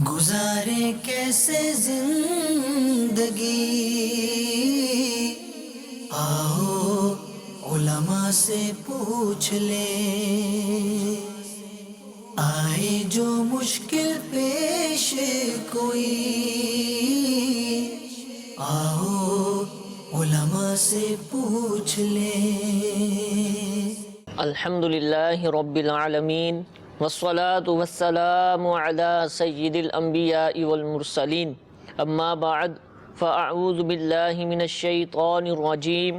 گزارے کیسے زندگی، آؤ علماء سے پوچھ لیں، آئے جو مشکل پیش کوئی، آؤ علماء سے پوچھ لیں۔ الحمدللہ رب العالمین والصلاة والسلام علی سید الانبیاء والمرسلین، اما بعد فاعوذ باللہ من الشیطان الرجیم،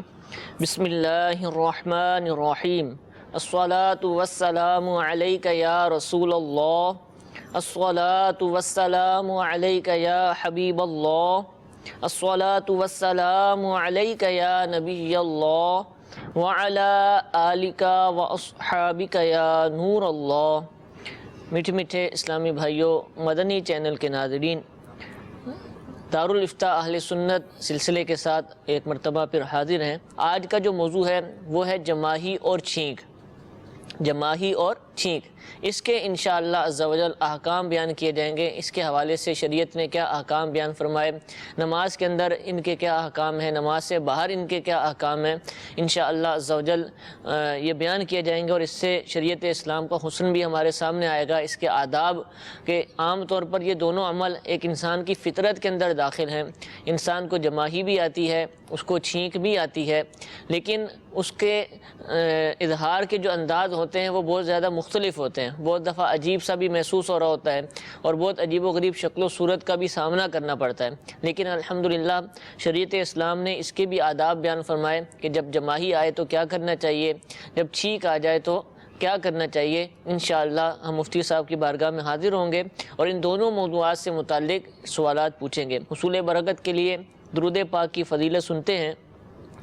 بسم اللہ الرحمن الرحیم۔ الصلاة والسلام علیک یا رسول اللہ، الصلاة والسلام علیک یا حبیب اللہ، الصلاة والسلام علیک یا نبی اللہ وعلی آلک و اصحابک یا نور اللہ۔ میٹھے میٹھے اسلامی بھائیوں، مدنی چینل کے ناظرین، دارالافتاء اہل سنت سلسلے کے ساتھ ایک مرتبہ پھر حاضر ہیں۔ آج کا جو موضوع ہے وہ ہے جماہی اور چھینک، جماہی اور چھینک۔ اس کے انشاءاللہ عز و جل احکام بیان کیے جائیں گے، اس کے حوالے سے شریعت نے کیا احکام بیان فرمائے، نماز کے اندر ان کے کیا احکام ہیں، نماز سے باہر ان کے کیا احکام ہیں، انشاءاللہ عز و جل یہ بیان کیے جائیں گے، اور اس سے شریعت اسلام کا حسن بھی ہمارے سامنے آئے گا۔ اس کے آداب کہ عام طور پر یہ دونوں عمل ایک انسان کی فطرت کے اندر داخل ہیں، انسان کو جماہی بھی آتی ہے، اس کو چھینک بھی آتی ہے، لیکن اس کے اظہار کے جو انداز ہوتے ہیں وہ بہت زیادہ مختلف ہوتے ہیں، بہت دفعہ عجیب سا بھی محسوس ہو رہا ہوتا ہے، اور بہت عجیب و غریب شکل و صورت کا بھی سامنا کرنا پڑتا ہے، لیکن الحمدللہ شریعت اسلام نے اس کے بھی آداب بیان فرمائے کہ جب جماہی آئے تو کیا کرنا چاہیے، جب چھینک آ جائے تو کیا کرنا چاہیے۔ انشاءاللہ ہم مفتی صاحب کی بارگاہ میں حاضر ہوں گے اور ان دونوں موضوعات سے متعلق سوالات پوچھیں گے۔ حصول برکت کے لیے درود پاک کی فضیلت سنتے ہیں۔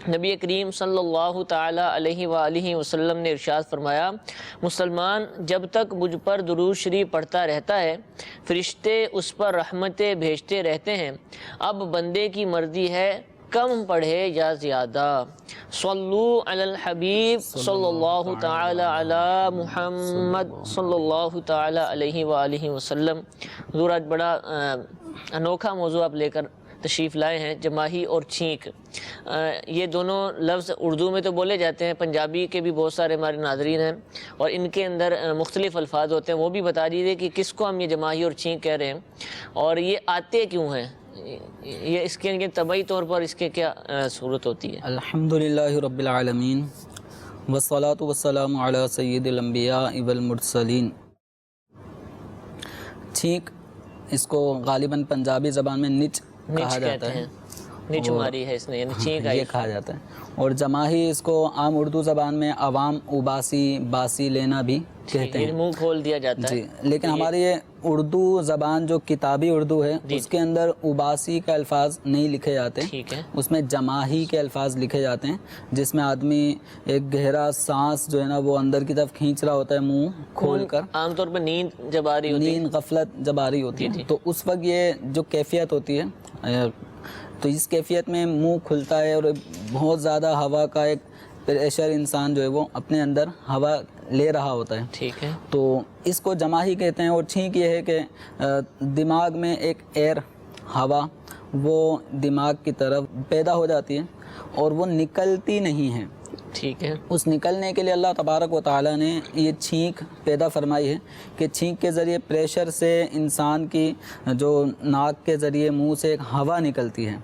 نبی کریم صلی اللہ تعالی علیہ وآلہ وسلم نے ارشاد فرمایا، مسلمان جب تک مجھ پر درود شریف پڑھتا رہتا ہے، فرشتے اس پر رحمتیں بھیجتے رہتے ہیں، اب بندے کی مرضی ہے کم پڑھے یا زیادہ۔ صلو علی الحبیب صلی اللہ تعالی علی محمد صلی اللہ تعالی علیہ وآلہ وسلم۔ حضور آج بڑا انوکھا موضوع آپ لے کر تشریف لائے ہیں، جماہی اور چھینک۔ یہ دونوں لفظ اردو میں تو بولے جاتے ہیں، پنجابی کے بھی بہت سارے ہمارے ناظرین ہیں اور ان کے اندر مختلف الفاظ ہوتے ہیں، وہ بھی بتا دیجیے کہ کس کو ہم یہ جماہی اور چھینک کہہ رہے ہیں اور یہ آتے کیوں ہیں، یہ اس کے طبعی طور پر اس کے کیا صورت ہوتی ہے۔ الحمدللہ رب العالمین والصلاة والسلام علی سید الانبیاء والمرسلین۔ چھینک اس کو غالباً پنجابی زبان میں نچ کہا جاتا ہے، نچ ماری ہے اس نے، یعنی چھینک آئی یہ کہا جاتا ہے، اور جماہی اس کو عام اردو زبان میں عوام اباسی باسی لینا بھی کہتے ہیں، منہ کھول دیا جاتا ہے جی۔ لیکن ہماری یہ اردو زبان جو کتابی اردو ہے اس کے اندر اباسی کے الفاظ نہیں لکھے جاتے، اس میں جماہی کے الفاظ لکھے جاتے ہیں، جس میں آدمی ایک گہرا سانس جو ہے نا وہ اندر کی طرف کھینچ رہا ہوتا ہے منہ کھول کر، عام طور پر نیند جب آ رہی ہوتی ہے، نیند غفلت جب آ رہی ہوتی ہے، تو اس وقت یہ جو کیفیت ہوتی ہے، تو اس کیفیت میں منہ کھلتا ہے اور بہت زیادہ ہوا کا ایک پریشر انسان جو ہے وہ اپنے اندر ہوا لے رہا ہوتا ہے، ٹھیک ہے، تو اس کو جماہی کہتے ہیں۔ اور چھینک یہ ہے کہ دماغ میں ایک ایئر ہوا وہ دماغ کی طرف پیدا ہو جاتی ہے اور وہ نکلتی نہیں ہے، ٹھیک ہے، اس نکلنے کے لیے اللہ تبارک و تعالیٰ نے یہ چھینک پیدا فرمائی ہے کہ چھینک کے ذریعے پریشر سے انسان کی جو ناک کے ذریعے منہ سے ایک ہوا نکلتی ہے،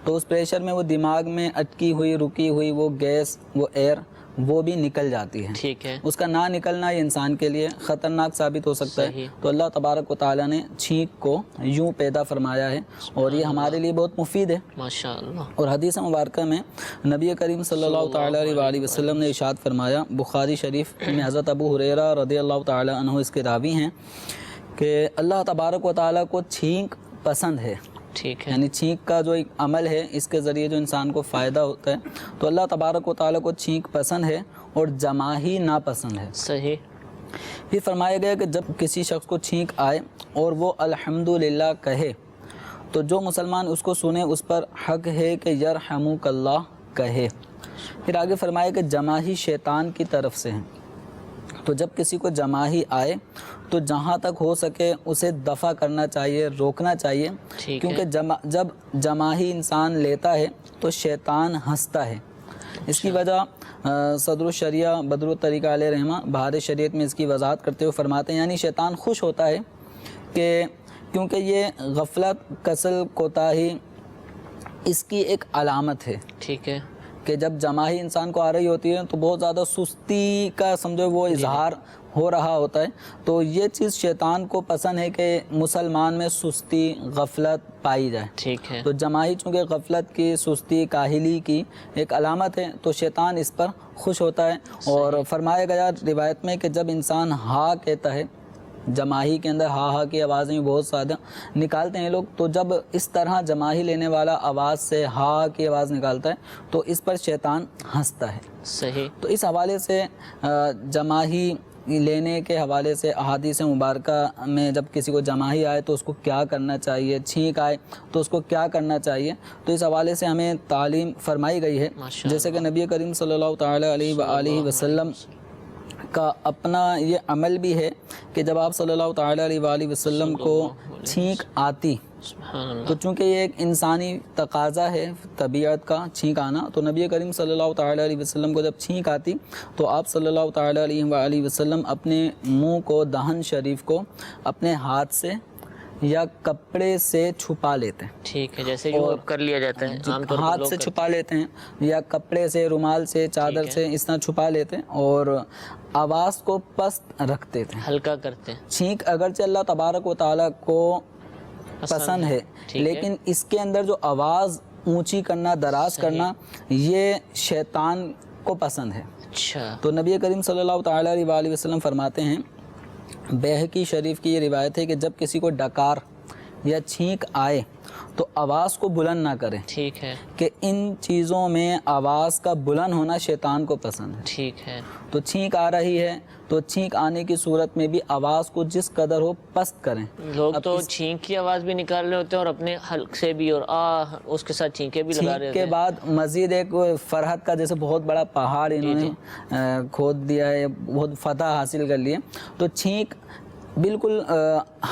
تو اس پریشر میں وہ دماغ میں اٹکی ہوئی رکی ہوئی وہ گیس وہ ایئر وہ بھی نکل جاتی ہے، ٹھیک ہے، اس کا نہ نکلنا یہ انسان کے لیے خطرناک ثابت ہو سکتا ہے، تو اللہ تبارک و تعالیٰ نے چھینک کو یوں پیدا فرمایا ہے اور یہ ہمارے لیے بہت مفید ہے، ماشاءاللہ۔ اور حدیث مبارکہ میں نبی کریم صلی اللہ تعالیٰ علیہ وسلم نے ارشاد فرمایا، بخاری شریف میں حضرت ابو ہریرہ رضی اللہ تعالیٰ عنہ اس کے راوی ہیں، کہ اللہ تبارک و تعالیٰ کو چھینک پسند ہے، ٹھیک ہے، یعنی چھینک کا جو ایک عمل ہے اس کے ذریعے جو انسان کو فائدہ ہوتا ہے، تو اللہ تبارک و تعالیٰ کو چھینک پسند ہے اور جماہی ناپسند ہے۔ صحیح۔ پھر فرمایا گیا کہ جب کسی شخص کو چھینک آئے اور وہ الحمدللہ کہے تو جو مسلمان اس کو سنے اس پر حق ہے کہ یرحمک اللہ کہے۔ پھر آگے فرمایا کہ جماہی شیطان کی طرف سے ہیں، تو جب کسی کو جماہی آئے تو جہاں تک ہو سکے اسے دفع کرنا چاہیے، روکنا چاہیے، ٹھیک ہے۔ کیونکہ جب جماہی انسان لیتا ہے تو شیطان ہنستا ہے۔ اس کی وجہ صدر الشریعہ بدر الطریقہ علیہ رحمہ بہار شریعت میں اس کی وضاحت کرتے ہوئے فرماتے ہیں، یعنی شیطان خوش ہوتا ہے کہ کیونکہ یہ غفلت، کسل، کوتاہی اس کی ایک علامت ہے ٹھیک ہے، کہ جب جماہی انسان کو آ رہی ہوتی ہے تو بہت زیادہ سستی کا سمجھو وہ اظہار ہو رہا ہوتا ہے، تو یہ چیز شیطان کو پسند ہے کہ مسلمان میں سستی، غفلت پائی جائے۔ ٹھیک ہے، تو جماہی چونکہ غفلت کی، سستی، کاہلی کی ایک علامت ہے، تو شیطان اس پر خوش ہوتا ہے۔ اور فرمایا گیا روایت میں کہ جب انسان ہا کہتا ہے، جماہی کے اندر ہا ہا کی آوازیں بہت زیادہ نکالتے ہیں لوگ، تو جب اس طرح جماہی لینے والا آواز سے ہا کی آواز نکالتا ہے تو اس پر شیطان ہنستا ہے۔ صحیح، تو اس حوالے سے جماہی لینے کے حوالے سے احادیث مبارکہ میں جب کسی کو جماہی آئے تو اس کو کیا کرنا چاہیے، چھینک آئے تو اس کو کیا کرنا چاہیے، تو اس حوالے سے ہمیں تعلیم فرمائی گئی ہے، جیسے کہ نبی کریم صلی اللہ تعالیٰ علیہ وآلہ وسلم کا اپنا یہ عمل بھی ہے کہ جب آپ صلی اللہ تعالیٰ علیہ وآلہ وسلم کو چھینک آتی، سبحان اللہ، تو چونکہ یہ ایک انسانی تقاضا ہے طبیعت کا چھینک آنا، تو نبی کریم صلی اللہ تعالیٰ علیہ وسلم کو جب چھینک آتی تو آپ صلی اللہ تعالیٰ علیہ وآلہ وسلم اپنے منہ کو، دہن شریف کو اپنے ہاتھ سے یا کپڑے سے چھپا لیتے ہیں، ٹھیک ہے، جیسے یوں اب کر لیا جاتا ہے عام طور پر ہاتھ لوگ سے کرتے چھپا لیتے ہیں یا کپڑے سے، رومال سے، چادر سے اس طرح چھپا لیتے ہیں، اور آواز کو پست رکھتے تھے۔ ہیں، ہلکا کرتے ہیں، چھینک اگرچہ اللہ تبارک و تعالیٰ کو پسند ہے، ٹھیک ہے، لیکن اس کے اندر جو آواز اونچی کرنا، دراز کرنا، یہ شیطان کو پسند ہے۔ اچھا، تو نبی کریم صلی اللہ تعالیٰ علیہ وآلہ وسلم فرماتے ہیں، بیہقی شریف کی یہ روایت ہے کہ جب کسی کو ڈکار یا چھینک آئے تو آواز کو بلند نہ کرے، ٹھیک ہے، کہ ان چیزوں میں آواز کا بلند ہونا شیطان کو پسند ہے۔ ٹھیک ہے، تو چھینک آ رہی ہے تو چھینک آنے کی صورت میں بھی آواز کو جس قدر ہو پست کریں۔ لوگ تو چھینک کی آواز بھی نکال رہے ہوتے ہیں اور اپنے حلق سے بھی اور اس کے ساتھ چھینکیں بھی لگا رہے چھینک ہوتے کے ہیں۔ بعد مزید ایک فرحت کا جیسے بہت بڑا پہاڑ انہوں نے کھود دیا ہے، بہت فتح حاصل کر لی ہے، تو چھینک بالکل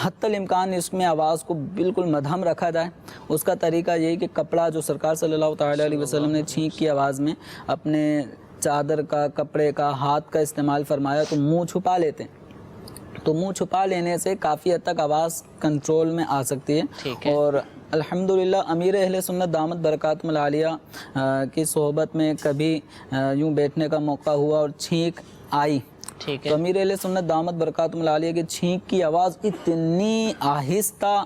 حتی الامکان اس میں آواز کو بالکل مدھم رکھا جائے۔ اس کا طریقہ یہی کہ کپڑا جو سرکار صلی اللہ تعالیٰ علیہ وسلم نے چھینک کی آواز میں اپنے چادر کا، کپڑے کا، ہاتھ کا استعمال فرمایا، تو منہ چھپا لیتے ہیں، تو منہ چھپا لینے سے کافی حد تک آواز کنٹرول میں آ سکتی ہے۔ اور الحمدللہ امیر اہل سنت دامت برکاتہم العالیہ کی صحبت میں کبھی یوں بیٹھنے کا موقع ہوا اور چھینک آئی، ٹھیک ہے، تو امیر اہل سنت دامت برکاتہم العالیہ کی چھینک کی آواز اتنی آہستہ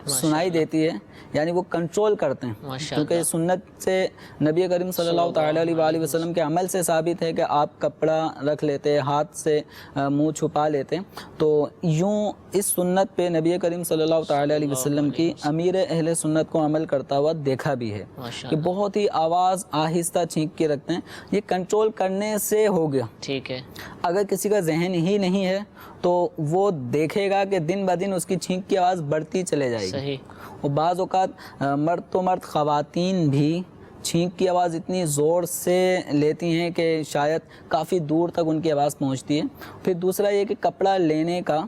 سنائی دیتی ہے، یعنی وہ کنٹرول کرتے ہیں، کیونکہ سنت سے نبی کریم صلی اللہ تعالیٰ علیہ وآلہ وسلم کے عمل سے ثابت ہے کہ آپ کپڑا رکھ لیتے، ہاتھ سے منہ چھپا لیتے، تو یوں اس سنت پہ نبی کریم صلی اللہ تعالیٰ علیہ وسلم کی امیر اہل سنت کو عمل کرتا ہوا دیکھا بھی ہے کہ بہت ہی آواز آہستہ چھینک کے رکھتے ہیں۔ یہ کنٹرول کرنے سے ہو گیا۔ ٹھیک ہے، اگر کسی کا ذہن ہی نہیں ہے تو وہ دیکھے گا کہ دن بدن اس کی چھینک کی آواز بڑھتی چلے جائے گی۔ صحیح، اور بعض اوقات مرد تو مرد، خواتین بھی چھینک کی آواز اتنی زور سے لیتی ہیں کہ شاید کافی دور تک ان کی آواز پہنچتی ہے۔ پھر دوسرا یہ کہ کپڑا لینے کا،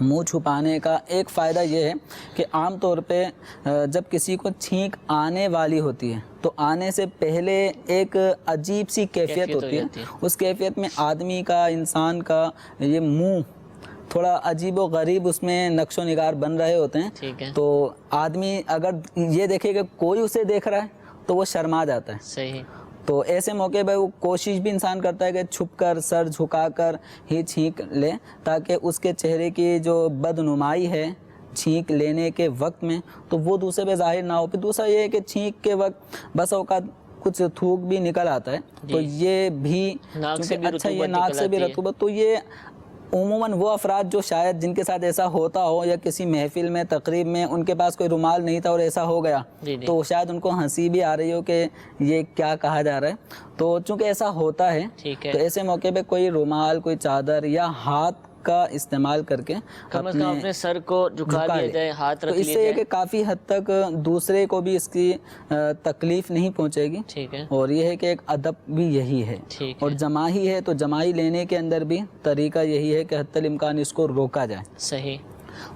منہ چھپانے کا ایک فائدہ یہ ہے کہ عام طور پہ جب کسی کو چھینک آنے والی ہوتی ہے تو آنے سے پہلے ایک عجیب سی کیفیت ہوتی ہے، اس کیفیت میں آدمی کا، انسان کا یہ منہ تھوڑا عجیب و غریب اس میں نقش و نگار بن رہے ہوتے ہیں، تو آدمی اگر یہ دیکھے کہ کوئی اسے دیکھ رہا ہے تو وہ شرما جاتا ہے۔ صحیح، تو ایسے موقع پہ وہ کوشش بھی انسان کرتا ہے کہ چھپ کر، سر جھکا کر ہی چھینک لے، تاکہ اس کے چہرے کی جو بدنمائی ہے چھینک لینے کے وقت میں تو وہ دوسرے پہ ظاہر نہ ہو۔ پھر دوسرا یہ ہے کہ چھینک کے وقت بس اوقات کچھ تھوک بھی نکل آتا ہے، تو یہ بھی اچھا، یہ ناک سے بھی رطوبت، تو یہ عموماً وہ افراد جو شاید جن کے ساتھ ایسا ہوتا ہو یا کسی محفل میں، تقریب میں ان کے پاس کوئی رومال نہیں تھا اور ایسا ہو گیا تو شاید ان کو ہنسی بھی آ رہی ہو کہ یہ کیا کہا جا رہا ہے، تو چونکہ ایسا ہوتا ہے تو ایسے موقع پہ کوئی رومال، کوئی چادر یا ہاتھ کا استعمال کر کے کم از کم اپنے سر کو جھکا لیا جائے، ہاتھ تو رکھ اس لیے سے یہ جائے. کہ کافی حد تک دوسرے کو بھی اس کی تکلیف نہیں پہنچے گی. ٹھیک ہے، اور یہ ہے کہ ایک ادب بھی یہی ہے. ٹھیک اور ہے، جماہی ہے تو جماہی لینے کے اندر بھی طریقہ یہی ہے کہ حتی الامکان اس کو روکا جائے. صحیح.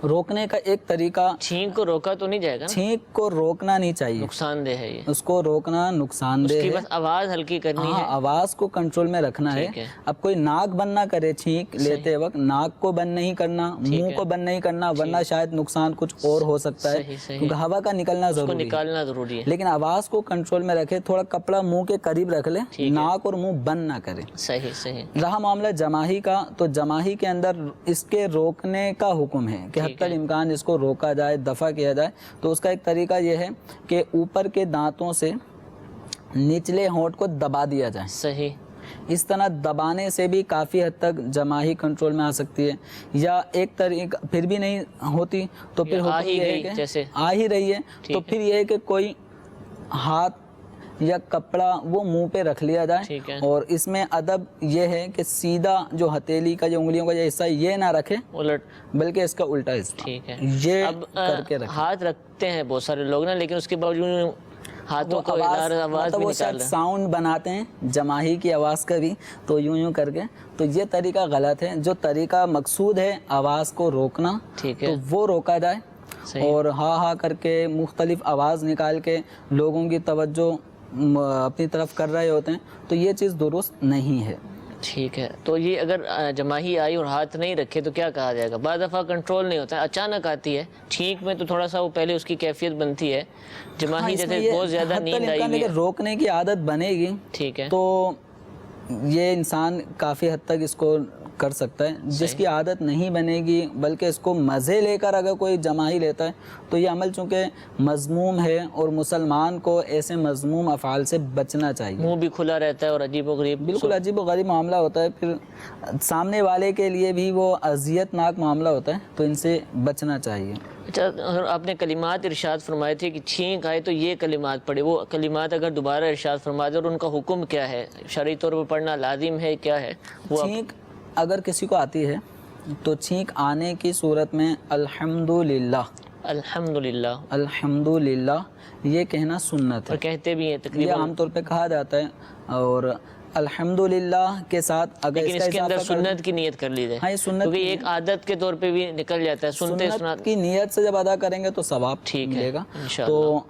روکنے کا ایک طریقہ، چھینک کو روکا تو نہیں جائے گا نا؟ چھینک کو روکنا نہیں چاہیے، نقصان دہ ہے یہ، اس کو روکنا نقصان اس دہ کی ہے. بس آواز ہلکی کرنی ہاں، ہے. آواز کو کنٹرول میں رکھنا ہے. ٹھیک ہے، اب کوئی ناک بند نہ کرے چھینک لیتے وقت، ناک کو بند نہیں کرنا، منہ کو بند نہیں کرنا، ورنہ شاید نقصان کچھ اور ہو سکتا ہے، صحیح صحیح، کیونکہ ہوا کا نکلنا اس کو ضروری ہے. نکالنا ضروری ہے. لیکن آواز کو کنٹرول میں رکھے، تھوڑا کپڑا منہ کے قریب رکھ لے، ناک اور منہ بند نہ کرے. صحیح صحیح، رہا معاملہ جماہی کا، تو جماہی کے اندر اس کے روکنے کا حکم ہے کہ حتی الامکان اس کو روکا جائے، دفع کیا جائے. تو اس کا ایک طریقہ یہ ہے کہ اوپر کے دانتوں سے نچلے ہونٹ کو دبا دیا جائے. صحیح. اس طرح دبانے سے بھی کافی حد تک جماہی کنٹرول میں آ سکتی ہے. یا ایک طریقہ پھر بھی نہیں ہوتی تو پھر آ حکم ہی یہ ہے گئی، کہ جیسے آ ہی رہی ہے تو پھر یہ ہے کہ کوئی ہاتھ یا کپڑا وہ منہ پہ رکھ لیا جائے. ٹھیک ہے، اور اس میں ادب یہ ہے کہ سیدھا جو ہتھیلی کا جو انگلیوں کا یہ حصہ یہ نہ رکھے، الٹ. بلکہ اس کا الٹا حصہ ٹھیک ہے. یہ اب کر کے رکھے. ہاتھ رکھتے ہیں بہت سارے لوگ نا، لیکن اس کے باوجود ہاتھوں کو آواز مطلب بھی وہ نکال شاید رہے ہیں. ساؤنڈ بناتے ہیں جماہی کی آواز کا بھی، تو یوں کر کے. تو یہ طریقہ غلط ہے. جو طریقہ مقصود ہے آواز کو روکنا، ٹھیک ہے، تو وہ روکا جائے. صحیح. اور ہاں ہاں کر کے مختلف آواز نکال کے لوگوں کی توجہ اپنی طرف کر رہے ہوتے ہیں، تو یہ چیز درست نہیں ہے. ٹھیک ہے. تو یہ اگر جماہی آئی اور ہاتھ نہیں رکھے تو کیا کہا جائے گا؟ بعض دفعہ کنٹرول نہیں ہوتا ہے، اچانک آتی ہے. ٹھیک میں تو تھوڑا سا وہ پہلے اس کی کیفیت بنتی ہے. جماہی اس میں جیسے یہ بہت زیادہ حتی نیند آئی الامکان ہوئی ہے. اگر روکنے کی عادت بنے گی ٹھیک ہے، تو یہ انسان کافی حد تک اس کو کر سکتا ہے. جس کی عادت نہیں بنے گی بلکہ اس کو مزے لے کر اگر کوئی جماہی لیتا ہے تو یہ عمل چونکہ مذموم ہے، اور مسلمان کو ایسے مذموم افعال سے بچنا چاہیے. منہ بھی کھلا رہتا ہے اور عجیب و غریب. بالکل عجیب و غریب معاملہ ہوتا ہے، پھر سامنے والے کے لیے بھی وہ اذیت ناک معاملہ ہوتا ہے، تو ان سے بچنا چاہیے. اچھا، آپ نے کلمات ارشاد فرمائے تھے کہ چھینک آئے تو یہ کلمات پڑھے. وہ کلمات اگر دوبارہ ارشاد فرما دے اور ان کا حکم کیا ہے؟ شرعی طور پر پڑھنا لازم ہے، کیا ہے وہ؟ چھینک اگر کسی کو آتی ہے تو چھینک آنے کی صورت میں الحمدللہ، الحمدللہ، الحمدللہ یہ کہنا سنت اور ہے. کہتے بھی ہیں یہ تقریباً. عام طور پہ کہا جاتا ہے. اور الحمدللہ کے ساتھ اگر لیکن اس کے اندر اضافہ کر دیں- سنت کی نیت کر لی جائے، ہاں، یہ سنت کیونکہ کی یہ ایک عادت کے طور پہ بھی نکل جاتا ہے. سنتے سنت کی نیت سے جب ادا کریں گے تو ثواب ٹھیک ہے، ملے گا. انشاءاللہ. تو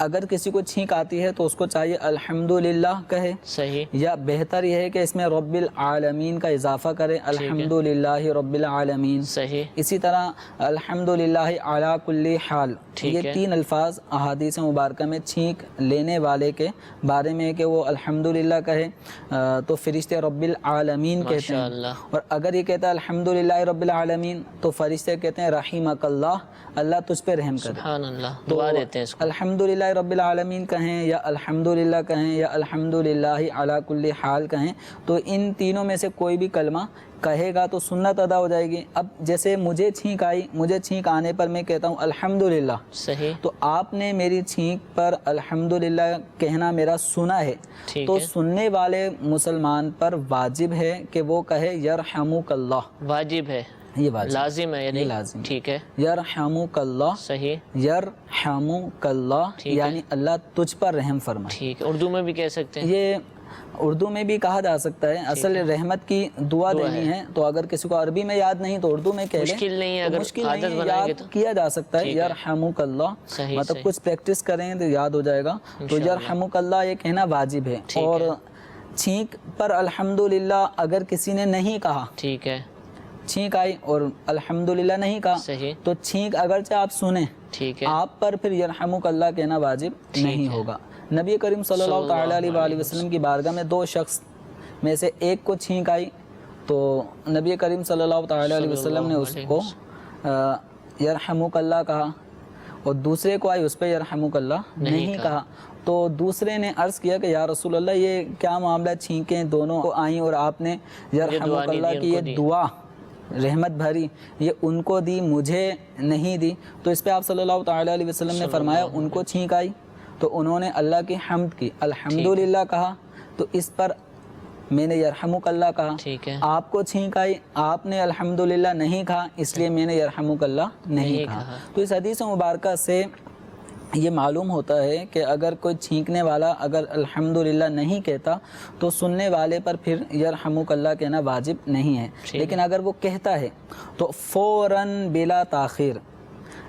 اگر کسی کو چھینک آتی ہے تو اس کو چاہیے الحمدللہ کہے، صحیح. یا بہتر یہ ہے کہ اس میں رب العالمین کا اضافہ کرے، الحمدللہ رب العالمین. صحیح. اسی طرح الحمدللہ علی کل حال، ٹھیک یہ ہے. 3 الفاظ احادیث مبارکہ میں چھینک لینے والے کے بارے میں ہے کہ وہ الحمدللہ کہے تو فرشتے رب العالمین کہتے ہیں. ماشاءاللہ. اور اگر یہ کہتا ہے الحمدللہ رب العالمین تو فرشتے کہتے ہیں رحمک اللہ، اللہ تجھ پہ رحم کرے. سبحان اللہ، دعا دیتے ہیں اس کو. الحمدللہ رب العالمین کہیں یا الحمدللہ کہیں یا الحمدللہ علی کل حال کہیں، تو ان تینوں میں سے کوئی بھی کلمہ کہے گا تو سنت ادا ہو جائے گی. اب جیسے مجھے چھینک آئی، مجھے چھینک آنے پر میں کہتا ہوں الحمدللہ، صحیح. تو آپ نے میری چھینک پر الحمدللہ کہنا میرا سنا ہے، ٹھیک تو ہے. سننے والے مسلمان پر واجب ہے کہ وہ کہے یرحمک اللہ. واجب ہے، یہ واجب، لازم ہے یہ یعنی. لازم. ٹھیک ہے، یرحمک اللہ، صحیح. یرحمک اللہ ٹھیک ہے. یعنی اللہ تجھ پر رحم فرمائے. ٹھیک ہے. اردو میں بھی کہہ سکتے ہیں. یہ اردو میں بھی کہا جا سکتا ہے. اصل رحمت کی دعا دینی ہے، تو اگر کسی کو عربی میں یاد نہیں تو اردو میں کہہ لیں. مشکل نہیں ہے، تو اگر مشکل عادت نہیں ہے، بنائیں گے یاد تو کیا جا سکتا ہے. ٹھیک ہے. یرحمک اللہ، صحیح، مطلب صحیح. کچھ پریکٹس کریں تو یاد ہو جائے گا. تو انشاءاللہ. یرحمک اللہ یہ کہنا واجب ہے. ٹھیک اور ہے. چھینک پر الحمدللہ اگر کسی نے نہیں کہا، ٹھیک ہے، چھینک آئی اور الحمدللہ نہیں کہا، صحیح. تو چھینک اگرچہ آپ سنیں، ٹھیک ہے. آپ پر پھر یرحمک اللہ کہنا واجب نہیں ہوگا. نبی کریم صلی اللہ تعالیٰ علیہ وآلہ وسلم کی بارگاہ میں 2 شخص میں سے ایک کو چھینک آئی تو نبی کریم صلی اللہ تعالیٰ علیہ وسلم نے اس کو یرحمک اللہ کہا، اور دوسرے کو آئی اس پہ یرحمک اللہ نہیں کہا. تو دوسرے نے عرض کیا کہ یا رسول اللہ یہ کیا معاملہ، چھینکیں دونوں کو آئیں اور آپ نے یرحمک اللہ کی یہ دعا رحمت بھری یہ ان کو دی، مجھے نہیں دی. تو اس پہ آپ صلی اللہ تعالیٰ علیہ وسلم نے فرمایا ان کو چھینک آئی تو انہوں نے اللہ کی حمد کی، الحمدللہ کہا، تو اس پر میں نے یرحمک اللہ کہا. ٹھیک ہے. آپ کو چھینک آئی, آپ نے الحمدللہ نہیں کہا, اس لیے میں نے یرحمک اللہ نہیں کہا. تو اس حدیث مبارکہ سے یہ معلوم ہوتا ہے کہ اگر کوئی چھینکنے والا اگر الحمدللہ نہیں کہتا تو سننے والے پر پھر یرحمک اللہ کہنا واجب نہیں ہے. لیکن اگر وہ کہتا ہے تو فوراً بلا تاخیر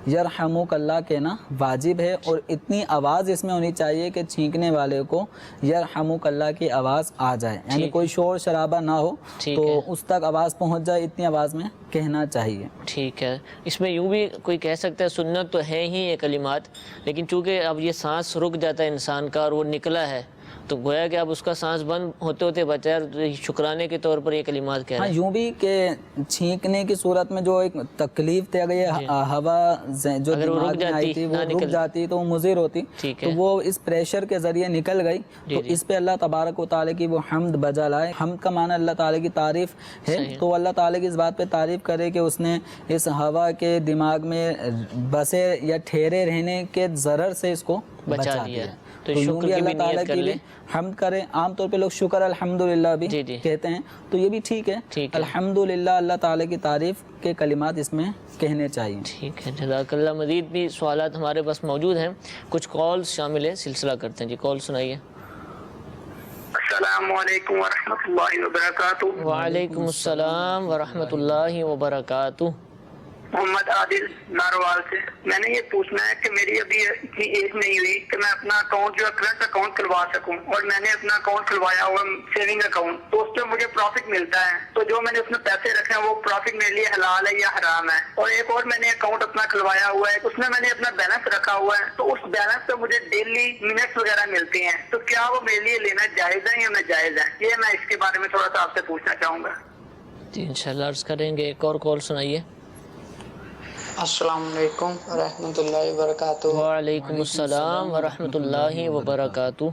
یرحمک اللہ کہنا واجب ہے, اور اتنی آواز اس میں ہونی چاہیے کہ چھینکنے والے کو یرحمک اللہ کی آواز آ جائے, یعنی کوئی شور شرابہ نہ ہو تو اس تک آواز پہنچ جائے, اتنی آواز میں کہنا چاہیے. ٹھیک ہے. اس میں یوں بھی کوئی کہہ سکتا ہے سنت تو ہے ہی یہ کلمات, لیکن چونکہ اب یہ سانس رک جاتا ہے انسان کا اور وہ نکلا ہے تو گویا کہ اب اس کا سانس بند ہوتے ہوتے بچائے شکرانے کے طور پر یہ کلمات کہہ رہے ہیں. یوں بھی کہ چھینکنے کی صورت میں جو ایک تکلیف تھی, اگر یہ ہوا جو دماغ میں آئی تھی وہ رک جاتی تو وہ مضر ہوتی, تو وہ اس پریشر کے ذریعے نکل گئی, تو اس پہ اللہ تبارک و تعالیٰ کی وہ حمد بجا لائے. حمد کا معنی اللہ تعالیٰ کی تعریف ہے, تو اللہ تعالیٰ کی اس بات پہ تعریف کرے کہ اس نے اس ہوا کے دماغ میں بسے یا ٹھہرے رہنے کے ضرر سے اس کو بچا دیا. تو یوں بھی اللہ تعالیٰ کے لیے حمد کریں. عام طور پہ لوگ شکر الحمدللہ بھی کہتے ہیں, تو یہ بھی ٹھیک ہے. الحمدللہ اللہ تعالیٰ کی تعریف کے کلمات اس میں کہنے چاہیے. ٹھیک ہے, جزاک اللہ. مزید بھی سوالات ہمارے پاس موجود ہیں, کچھ کالز شامل ہیں, سلسلہ کرتے ہیں. جی کال سنائیے. السلام علیکم ورحمۃ اللہ وبرکاتہ. وعلیکم السلام ورحمۃ اللہ وبرکاتہ. محمد عادل ناروال سے. میں نے یہ پوچھنا ہے کہ میری ابھی اتنی ایج نہیں ہوئی کہ میں اپنا اکاؤنٹ جو ہے کرنٹ اکاؤنٹ کھلوا سکوں, اور میں نے اپنا اکاؤنٹ کھلوایا ہوا سیونگ اکاؤنٹ, تو اس پہ مجھے پروفٹ ملتا ہے, تو جو میں نے اس میں پیسے رکھے ہیں وہ پروفٹ میرے لیے حلال ہے یا حرام ہے؟ اور ایک اور میں نے اکاؤنٹ اپنا کھلوایا ہوا ہے, اس میں نے اپنا بیلنس رکھا ہوا ہے, تو اس بیلنس پہ مجھے ڈیلی منٹس وغیرہ ملتے ہیں, تو کیا وہ میرے لیے لینا جائز ہے یا ناجائز ہے؟ یہ میں اس کے بارے میں تھوڑا سا آپ سے پوچھنا چاہوں گا. جی انشاءاللہ عرض کریں گے. ایک اور کال سنائیے. السلام علیکم ورحمۃ اللہ وبرکاتہ. وعلیکم السلام ورحمۃ اللہ وبرکاتہ.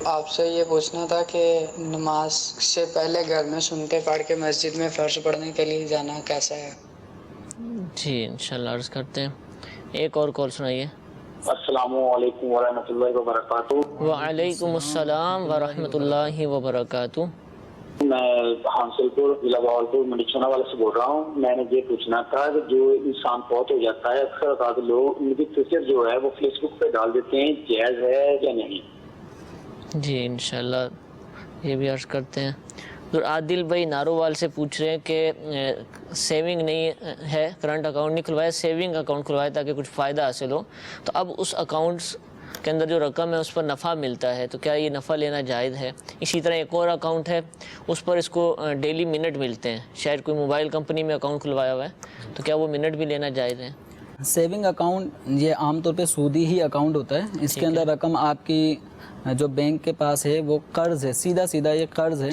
آپ سے یہ پوچھنا تھا کہ نماز سے پہلے گھر میں سنتے پڑھ کے مسجد میں فرض پڑھنے کے لیے جانا کیسا ہے؟ جی انشاءاللہ عرض کرتے ہیں. ایک اور کال سنائیے. السلام علیکم ورحمۃ اللہ وبرکاتہ. وعلیکم السلام ورحمۃ اللہ وبرکاتہ. میں حاصل پور ضلع بہاولپور منڈیچھونا والے سے بول رہا ہوں. میں نے یہ پوچھنا تھا کہ جو انسان فوت ہو جاتا ہے اکثر اوقات لوگ ان کی پکچر جو ہے وہ فیس بک پہ ڈال دیتے ہیں, جائز ہے یا نہیں؟ جی انشاءاللہ یہ بھی عرض کرتے ہیں. عادل بھائی نارووال سے پوچھ رہے ہیں کہ سیونگ نہیں ہے, کرنٹ اکاؤنٹ نہیں کھلوایا, سیونگ اکاؤنٹ کھلوایا تاکہ کچھ فائدہ حاصل ہو, تو اب اس اکاؤنٹس کے اندر جو رقم ہے اس پر نفع ملتا ہے, تو کیا یہ نفع لینا جائز ہے؟ اسی طرح ایک اور اکاؤنٹ ہے, اس پر اس کو ڈیلی منٹ ملتے ہیں, شاید کوئی موبائل کمپنی میں اکاؤنٹ کھلوایا ہوا ہے, تو کیا وہ منٹ بھی لینا جائز ہے؟ سیونگ اکاؤنٹ یہ عام طور پہ سودی ہی اکاؤنٹ ہوتا ہے. اس کے اندر رقم آپ کی جو بینک کے پاس ہے وہ قرض ہے, سیدھا یہ قرض ہے,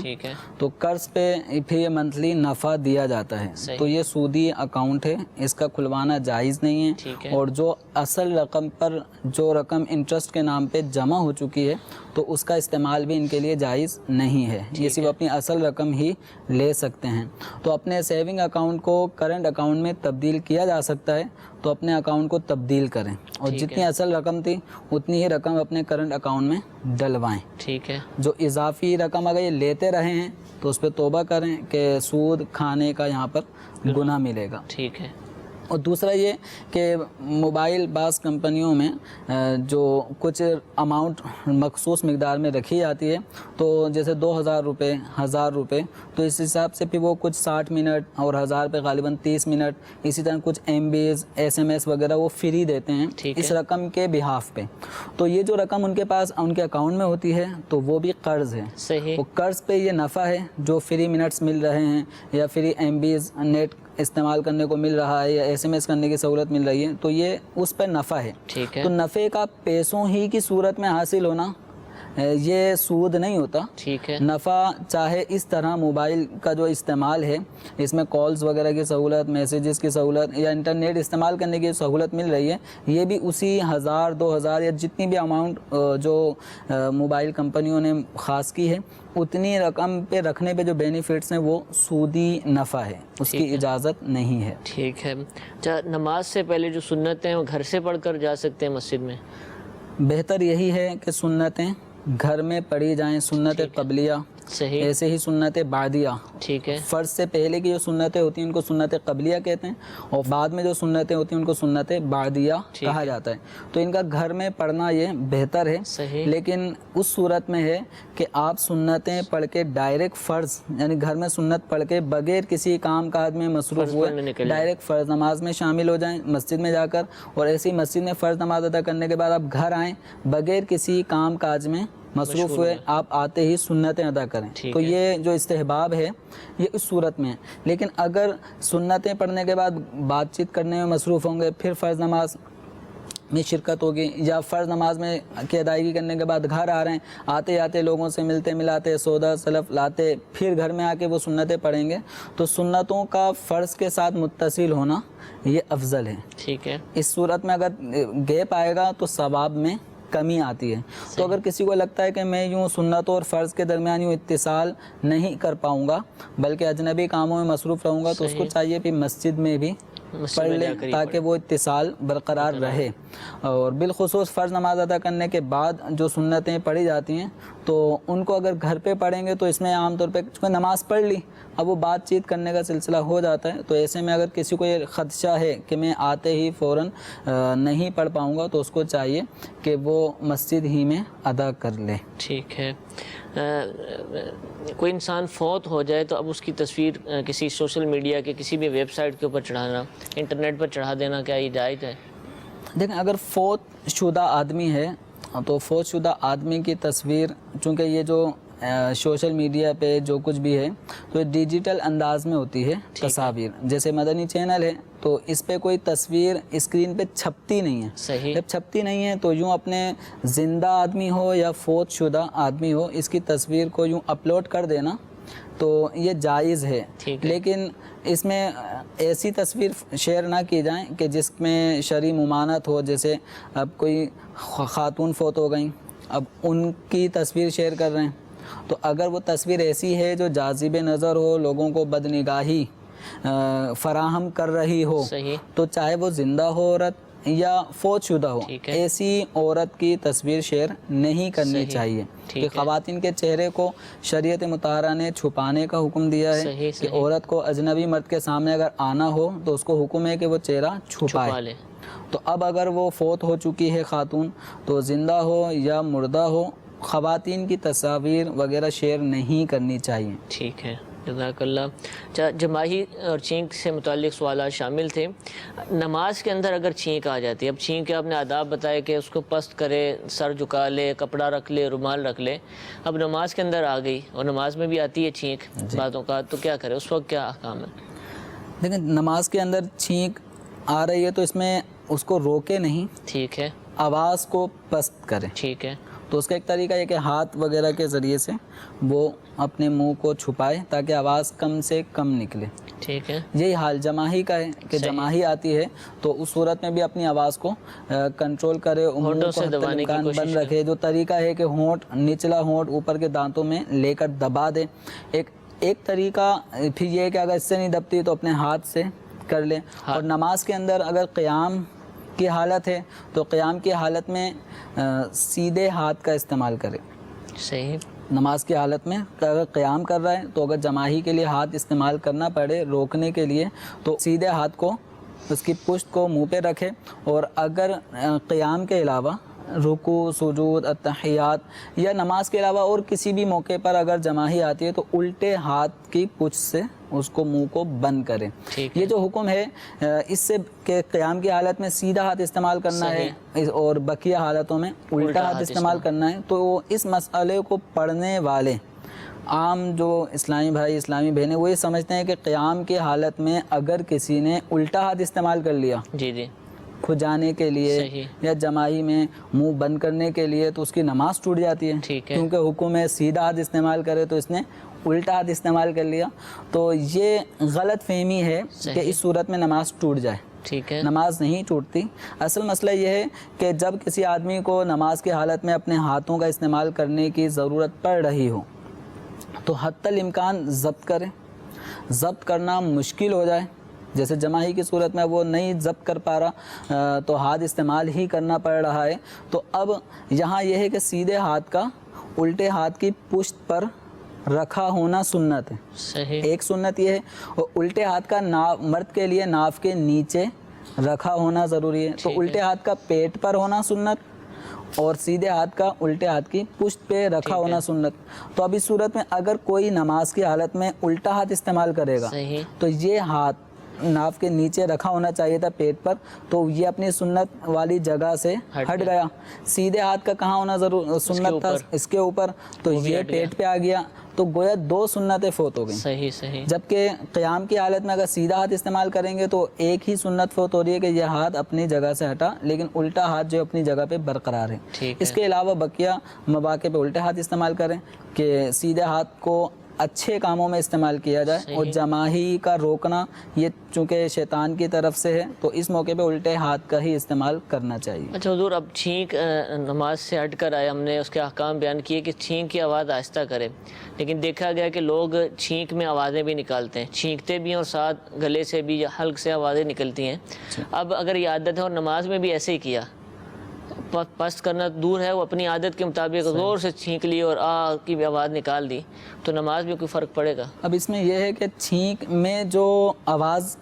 تو قرض پہ پھر یہ منتھلی نفع دیا جاتا ہے, تو یہ سودی اکاؤنٹ ہے, اس کا کھلوانا جائز نہیں ہے. اور جو اصل رقم پر جو رقم انٹرسٹ کے نام پہ جمع ہو چکی ہے تو اس کا استعمال بھی ان کے لیے جائز نہیں ہے, یہ صرف اپنی اصل رقم ہی لے سکتے ہیں. تو اپنے سیونگ اکاؤنٹ کو کرنٹ اکاؤنٹ میں تبدیل کیا جا سکتا ہے, تو اپنے اکاؤنٹ کو تبدیل کریں, اور جتنی اصل رقم تھی اتنی ہی رقم اپنے کرنٹ اکاؤنٹ میں ڈلوائیں. ٹھیک ہے. جو اضافی رقم اگر یہ لیتے رہے ہیں تو اس پہ توبہ کریں کہ سود کھانے کا یہاں پر گناہ ملے گا. ٹھیک ہے. اور دوسرا یہ کہ موبائل بعض کمپنیوں میں جو کچھ اماؤنٹ مخصوص مقدار میں رکھی جاتی ہے, تو جیسے 2000 روپے 1000 روپے, تو اس حساب سے پھر وہ کچھ 60 منٹ اور 1000 پہ غالباً 30 منٹ, اسی طرح کچھ MBs SMS وغیرہ وہ فری دیتے ہیں اس رقم کے بہاف پہ. تو یہ جو رقم ان کے پاس ان کے اکاؤنٹ میں ہوتی ہے تو وہ بھی قرض ہے. صحیح. وہ قرض پہ یہ نفع ہے, جو فری منٹس مل رہے ہیں یا فری MBs نیٹ استعمال کرنے کو مل رہا ہے یا SMS کرنے کی سہولت مل رہی ہے, تو یہ اس پر نفع ہے. تو نفع کا پیسوں ہی کی صورت میں حاصل ہونا یہ سود نہیں ہوتا. ٹھیک ہے. نفع چاہے اس طرح موبائل کا جو استعمال ہے, اس میں کالز وغیرہ کی سہولت, میسیجز کی سہولت یا انٹرنیٹ استعمال کرنے کی سہولت مل رہی ہے, یہ بھی اسی 1000 2000 یا جتنی بھی اماؤنٹ جو موبائل کمپنیوں نے خاص کی ہے اتنی رقم پہ رکھنے پہ جو بینیفٹس ہیں وہ سودی نفع ہے, اس کی اجازت نہیں ہے. ٹھیک ہے. نماز سے پہلے جو سنتیں ہیں وہ گھر سے پڑھ کر جا سکتے ہیں مسجد میں؟ بہتر یہی ہے کہ سنتیں گھر میں پڑھی جائیں, سنت قبلیہ صحیح. ایسے ہی سنت بعدیہ، ٹھیک ہے. فرض سے پہلے کی جو سنتیں ہوتی ہیں ان کو سنت قبلیہ کہتے ہیں، اور بعد میں جو سنتیں ہوتی ہیں ان کو سنت بعدیہ کہا جاتا ہے. تو ان کا گھر میں پڑھنا یہ بہتر ہے. صحیح. لیکن اس صورت میں ہے کہ آپ سنتیں پڑھ کے ڈائریکٹ فرض، یعنی گھر میں سنت پڑھ کے بغیر کسی کام کاج میں مصروف ہوئے ڈائریکٹ فرض نماز میں شامل ہو جائیں مسجد میں جا کر، اور ایسی مسجد میں فرض نماز ادا کرنے کے بعد آپ گھر آئیں بغیر کسی کام کاج میں مصروف ہوئے، آپ آتے ہی سنتیں ادا کریں. تو یہ جو استحباب ہے یہ اس صورت میں ہے. لیکن اگر سنتیں پڑھنے کے بعد بات چیت کرنے میں مصروف ہوں گے، پھر فرض نماز میں شرکت ہوگی، یا فرض نماز میں کی ادائیگی کرنے کے بعد گھر آ رہے ہیں، آتے آتے لوگوں سے ملتے ملاتے سودا سلف لاتے، پھر گھر میں آ کے وہ سنتیں پڑھیں گے، تو سنتوں کا فرض کے ساتھ متصل ہونا یہ افضل ہے. ٹھیک ہے. اس صورت میں اگر گیپ آئے گا تو ثواب میں کمی آتی ہے. تو اگر کسی کو لگتا ہے کہ میں یوں سنت اور فرض کے درمیان یوں اتصال نہیں کر پاؤں گا بلکہ اجنبی کاموں میں مصروف رہوں گا، تو اس کو چاہیے کہ مسجد میں بھی پڑھ لیں تاکہ وہ اتصال برقرار رہے. اور بالخصوص فرض نماز ادا کرنے کے بعد جو سنتیں پڑھی جاتی ہیں تو ان کو اگر گھر پہ پڑھیں گے تو اس میں عام طور پہ چونکہ نماز پڑھ لی اب وہ بات چیت کرنے کا سلسلہ ہو جاتا ہے. تو ایسے میں اگر کسی کو یہ خدشہ ہے کہ میں آتے ہی فوراً نہیں پڑھ پاؤں گا تو اس کو چاہیے کہ وہ مسجد ہی میں ادا کر لے. ٹھیک ہے. کوئی انسان فوت ہو جائے تو اب اس کی تصویر کسی سوشل میڈیا کے کسی بھی ویب سائٹ کے اوپر چڑھانا، انٹرنیٹ پر چڑھا دینا، کیا یہ جائز ہے؟ دیکھیں اگر فوت شدہ آدمی ہے تو فوت شدہ آدمی کی تصویر، چونکہ یہ جو سوشل میڈیا پہ جو کچھ بھی ہے تو ڈیجیٹل انداز میں ہوتی ہے تصاویر. جیسے مدنی چینل ہے تو اس پہ کوئی تصویر اسکرین پہ چھپتی نہیں ہے. صحیح. جب چھپتی نہیں ہے تو یوں اپنے زندہ آدمی ہو یا فوت شدہ آدمی ہو اس کی تصویر کو یوں اپلوڈ کر دینا تو یہ جائز ہے. لیکن اس میں ایسی تصویر شیئر نہ کی جائیں کہ جس میں شرعی ممانعت ہو. جیسے اب کوئی خاتون فوت ہو گئیں، اب ان کی تصویر شیئر کر رہے ہیں، تو اگر وہ تصویر ایسی ہے جو جاذب نظر ہو، لوگوں کو بدنگاہی فراہم کر رہی ہو، تو چاہے وہ زندہ ہو عورت یا فوت شدہ ہو، ایسی عورت کی تصویر شیئر نہیں کرنی چاہیے. کہ خواتین کے چہرے کو شریعت مطہرہ نے چھپانے کا حکم دیا ہے کہ عورت کو اجنبی مرد کے سامنے اگر آنا ہو تو اس کو حکم ہے کہ وہ چہرہ چھپائے. تو اب اگر وہ فوت ہو چکی ہے خاتون تو زندہ ہو یا مردہ ہو خواتین کی تصاویر وغیرہ شیئر نہیں کرنی چاہیے. ٹھیک ہے، جزاک اللہ. جماہی اور چھینک سے متعلق سوالات شامل تھے. نماز کے اندر اگر چھینک آ جاتی ہے، اب چھینک کے آپ نے آداب بتائے کہ اس کو پست کرے، سر جھکا لے، کپڑا رکھ لے، رومال رکھ لے. اب نماز کے اندر آ گئی اور نماز میں بھی آتی ہے چھینک باتوں کا، تو کیا کرے اس وقت، کیا احکام ہے؟ لیکن نماز کے اندر چھینک آ رہی ہے تو اس میں اس کو روکے نہیں. ٹھیک ہے. آواز کو پست کرے. ٹھیک ہے. تو اس کا ایک طریقہ یہ کہ ہاتھ وغیرہ کے ذریعے سے وہ اپنے منہ کو چھپائے تاکہ آواز کم سے کم نکلے. ٹھیک ہے. یہی حال جماہی کا ہے کہ جماہی آتی ہے تو اس صورت میں بھی اپنی آواز کو کنٹرول کرے، منہ کو امکان بند رکھے. جو طریقہ ہے کہ ہونٹ، نچلا ہونٹ اوپر کے دانتوں میں لے کر دبا دے. ایک طریقہ پھر یہ ہے کہ اگر اس سے نہیں دبتی تو اپنے ہاتھ سے کر لے. اور نماز کے اندر اگر قیام کی حالت ہے تو قیام کی حالت میں سیدھے ہاتھ کا استعمال کرے. صحیح. نماز کی حالت میں اگر قیام کر رہا ہے تو اگر جماہی کے لیے ہاتھ استعمال کرنا پڑے روکنے کے لیے تو سیدھے ہاتھ کو اس کی پشت کو منہ پہ رکھے. اور اگر قیام کے علاوہ رکوع، سجود، التحیات یا نماز کے علاوہ اور کسی بھی موقع پر اگر جماہی آتی ہے تو الٹے ہاتھ کی پشت سے اس کو منہ کو بند کرے. یہ جو حکم ہے اس سے کہ قیام کی حالت میں سیدھا ہاتھ استعمال کرنا ہے اور بقیہ حالتوں میں الٹا ہاتھ استعمال کرنا ہے. تو اس مسئلے کو پڑھنے والے عام جو اسلامی بھائی اسلامی بہنیں وہ یہ سمجھتے ہیں کہ قیام کی حالت میں اگر کسی نے الٹا ہاتھ استعمال کر لیا کھجانے کے لیے یا جماعی میں منہ بند کرنے کے لیے تو اس کی نماز ٹوٹ جاتی ہے. کیونکہ حکم ہے سیدھا ہاتھ استعمال کرے تو اس نے الٹا ہاتھ استعمال کر لیا. تو یہ غلط فہمی ہے کہ اس صورت میں نماز ٹوٹ جائے. ٹھیک ہے. نماز نہیں ٹوٹتی. اصل مسئلہ یہ ہے کہ جب کسی آدمی کو نماز کی حالت میں اپنے ہاتھوں کا استعمال کرنے کی ضرورت پڑ رہی ہو تو حتی الامکان ضبط کرے. ضبط کرنا مشکل ہو جائے جیسے جماعی کی صورت میں وہ نہیں ضبط کر پا رہا تو ہاتھ استعمال ہی کرنا پڑ رہا ہے. تو اب یہاں یہ ہے کہ سیدھے ہاتھ کا الٹے ہاتھ کی پشت پر رکھا ہونا سنت ہے. صحیح. ایک سنت یہ ہے. اور الٹے ہاتھ کا مرد کے لیے ناف کے نیچے رکھا ہونا ضروری ہے. تو الٹے ہاتھ کا پیٹ پر ہونا سنت اور سیدھے ہاتھ کا الٹے ہاتھ کی پشت پہ رکھا ہونا سنت. تو اب اس صورت میں اگر کوئی نماز کی حالت میں الٹا ہاتھ استعمال کرے گا تو یہ ہاتھ ناف کے نیچے رکھا ہونا چاہیے تھا پیٹ پر, تو یہ اپنی سنت والی جگہ سے ہٹ گیا. سیدھے ہاتھ کا کہاں ہونا سنت تھا؟ اس کے اوپر, تو یہ پیٹ پہ آ گیا. تو گویا 2 سنتیں فوت ہو گئیں. صحیح صحیح. جبکہ قیام کی حالت میں اگر سیدھا ہاتھ استعمال کریں گے تو ایک ہی سنت فوت ہو رہی ہے کہ یہ ہاتھ اپنی جگہ سے ہٹا, لیکن الٹا ہاتھ جو اپنی جگہ پہ برقرار ہے. اس کے علاوہ بقیہ مواقع پہ الٹے ہاتھ استعمال کریں کہ سیدھے ہاتھ کو اچھے کاموں میں استعمال کیا جائے. اور جماہی کا روکنا یہ چونکہ شیطان کی طرف سے ہے تو اس موقع پہ الٹے ہاتھ کا ہی استعمال کرنا چاہیے. اچھا حضور, اب چھینک نماز سے ہٹ کر آئے, ہم نے اس کے احکام بیان کیے کہ چھینک کی آواز آہستہ کرے, لیکن دیکھا گیا کہ لوگ چھینک میں آوازیں بھی نکالتے ہیں, چھینکتے بھی ہیں اور ساتھ گلے سے بھی یا حلق سے آوازیں نکلتی ہیں. اب اگر یہ عادت ہے اور نماز میں بھی ایسے ہی کیا, پست کرنا دور ہے, وہ اپنی عادت کے مطابق زور سے چھینک لی اور آ کی بھی آواز نکال دی, تو نماز میں کوئی فرق پڑے گا؟ اب اس میں یہ ہے کہ چھینک میں جو آواز